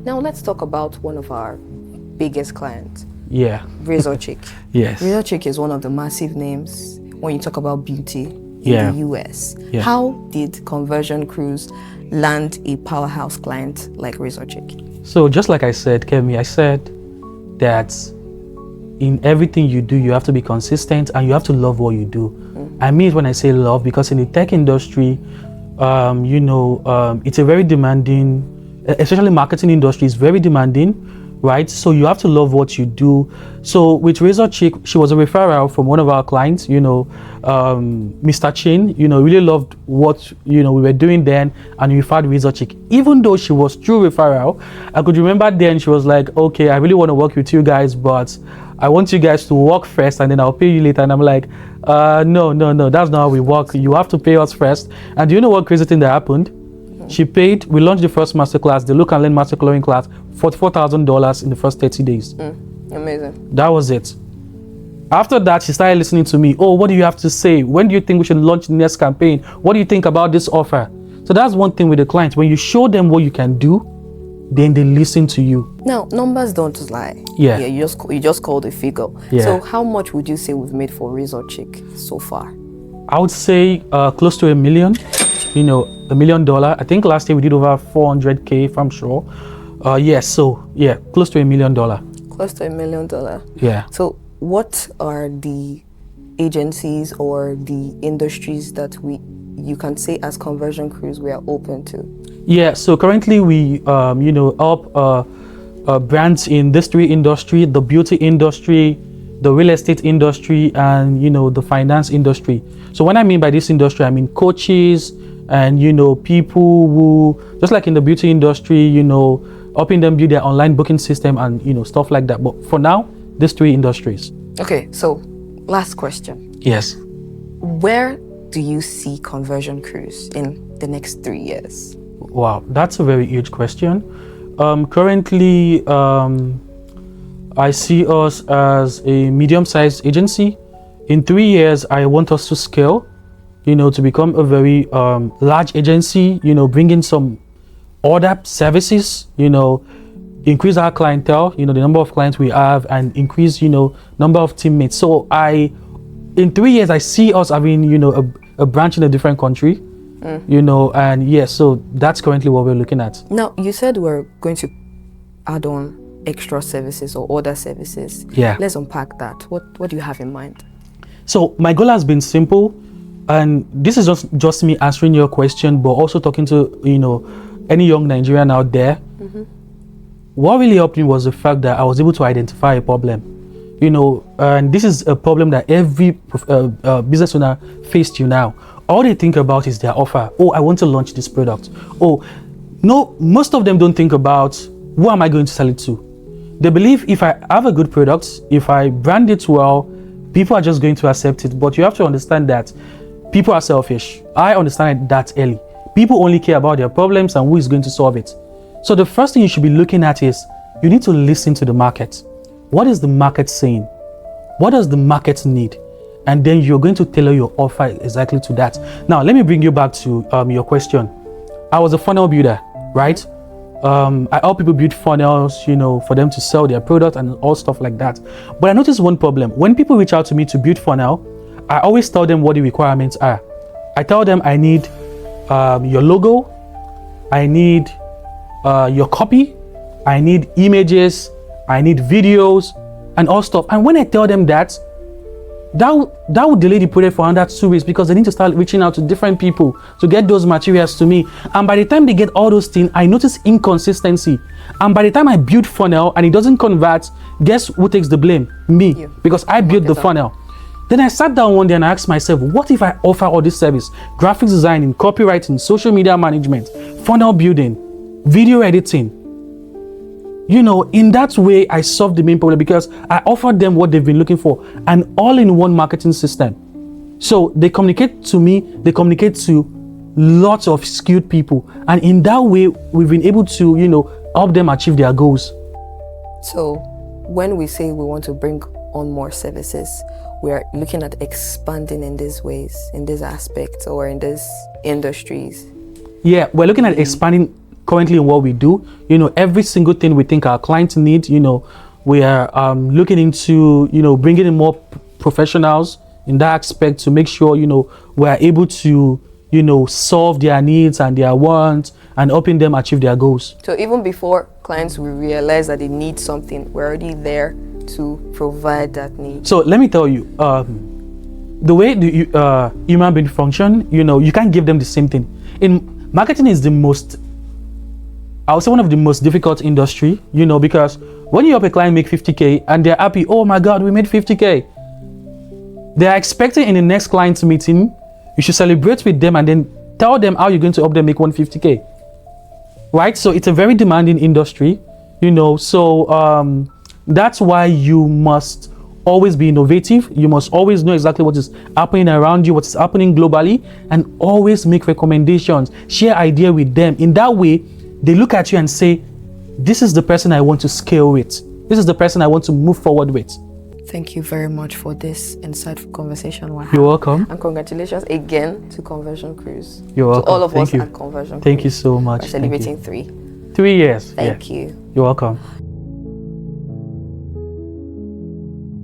Now let's talk about one of our biggest clients. Yeah. Razor Chic. Yes. Razor Chic is one of the massive names when you talk about beauty in Yeah. the US. Yeah. How did Conversion Cruise land a powerhouse client like Razor Chic? So just like I said, Kemi, I said that in everything you do, you have to be consistent and you have to love what you do. I mean it when I say love, because in the tech industry, it's a very demanding, especially marketing industry is very demanding, right? So you have to love what you do. So with Razor Chic, she was a referral from one of our clients, Mr. Chin, really loved what, we were doing then, and we found Razor Chic. Even though she was through referral, I could remember then she was like, okay, I really want to work with you guys, but I want you guys to work first and then I'll pay you later. And I'm like, no, that's not how we work. You have to pay us first. And do you know what crazy thing that happened? She paid, we launched the first masterclass, the Look and Learn Master Coloring class, $44,000 in the first 30 days. Amazing. That was it. After that, she started listening to me. Oh, what do you have to say? When do you think we should launch the next campaign? What do you think about this offer? So that's one thing with the clients. When you show them what you can do, then they listen to you. Now, numbers don't lie. Yeah. You just called a figure. Yeah. So how much would you say we've made for Razor Chic so far? I would say close to $1 million. $1 million. I think last year we did over 400K, if I'm sure. Close to $1 million. Close to $1 million. Yeah. So what are the agencies or the industries that you can say as Conversion Cruise we are open to? Yeah, so currently we help brands in this three industry, the beauty industry, the real estate industry, and the finance industry. So when I mean by this industry, I mean coaches and people who, just like in the beauty industry, helping them build their online booking system and stuff like that. But for now, these three industries. Okay, so last question. Yes. Where do you see Conversion Cruise in the next 3 years? Wow, that's a very huge question. Currently, I see us as a medium-sized agency. In 3 years, I want us to scale, to become a very large agency, bring in some other services, increase our clientele, the number of clients we have, and increase, number of teammates. So in 3 years, I see us having, a branch in a different country. So that's currently what we're looking at. Now, you said we're going to add on extra services or other services. Yeah. Let's unpack that. What do you have in mind? So my goal has been simple, and this is just me answering your question, but also talking to, any young Nigerian out there. What really helped me was the fact that I was able to identify a problem. And this is a problem that every business owner faced now. All they think about is their offer. Oh, I want to launch this product. Oh, no, most of them don't think about who am I going to sell it to. They believe if I have a good product, if I brand it well, people are just going to accept it. But you have to understand that people are selfish. I understand that early. People only care about their problems and who is going to solve it. So the first thing you should be looking at is you need to listen to the market. What is the market saying? What does the market need? And then you're going to tailor your offer exactly to that. Now, let me bring you back to your question. I was a funnel builder, right? I help people build funnels, for them to sell their product and all stuff like that. But I noticed one problem. When people reach out to me to build funnel, I always tell them what the requirements are. I tell them I need your logo, I need your copy, I need images, I need videos, and all stuff. And when I tell them that would delay the project for another 2 weeks, because they need to start reaching out to different people to get those materials to me. And by the time they get all those things, I notice inconsistency. And by the time I build funnel and it doesn't convert, guess who takes the blame? Me. You. Because I built the funnel. Then I sat down one day and I asked myself, what if I offer all this service? Graphics designing, copywriting, social media management, funnel building, video editing. In that way, I solved the main problem because I offered them what they've been looking for, an all-in-one marketing system. So they communicate to me, they communicate to lots of skilled people. And in that way, we've been able to, help them achieve their goals. So when we say we want to bring on more services, we are looking at expanding in these ways, in these aspects, or in these industries. Yeah, we're looking at expanding currently in what we do. You know, every single thing we think our clients need, you know, we are looking into, you know, bringing in more professionals in that aspect to make sure, you know, we are able to, you know, solve their needs and their wants and helping them achieve their goals. So even before clients will realize that they need something, we're already there to provide that need. So let me tell you, the way the human being function, you know, you can't give them the same thing. In marketing is the most, I would say, one of the most difficult industry, you know, because when you help a client make 50K and they're happy, oh my God, we made 50K. They're expecting in the next client meeting, you should celebrate with them and then tell them how you're going to help them make 150K. Right? So it's a very demanding industry, you know, so that's why you must always be innovative. You must always know exactly what is happening around you, what is happening globally, and always make recommendations, share idea with them. In that way, they look at you and say, this is the person I want to scale with. This is the person I want to move forward with. Thank you very much for this insightful conversation. You're welcome. And congratulations again to Conversion Cruise. You're welcome. To all of Thank us you. at Conversion Cruise. Thank you so much. We're celebrating 3. 3 years. Thank you. You're welcome.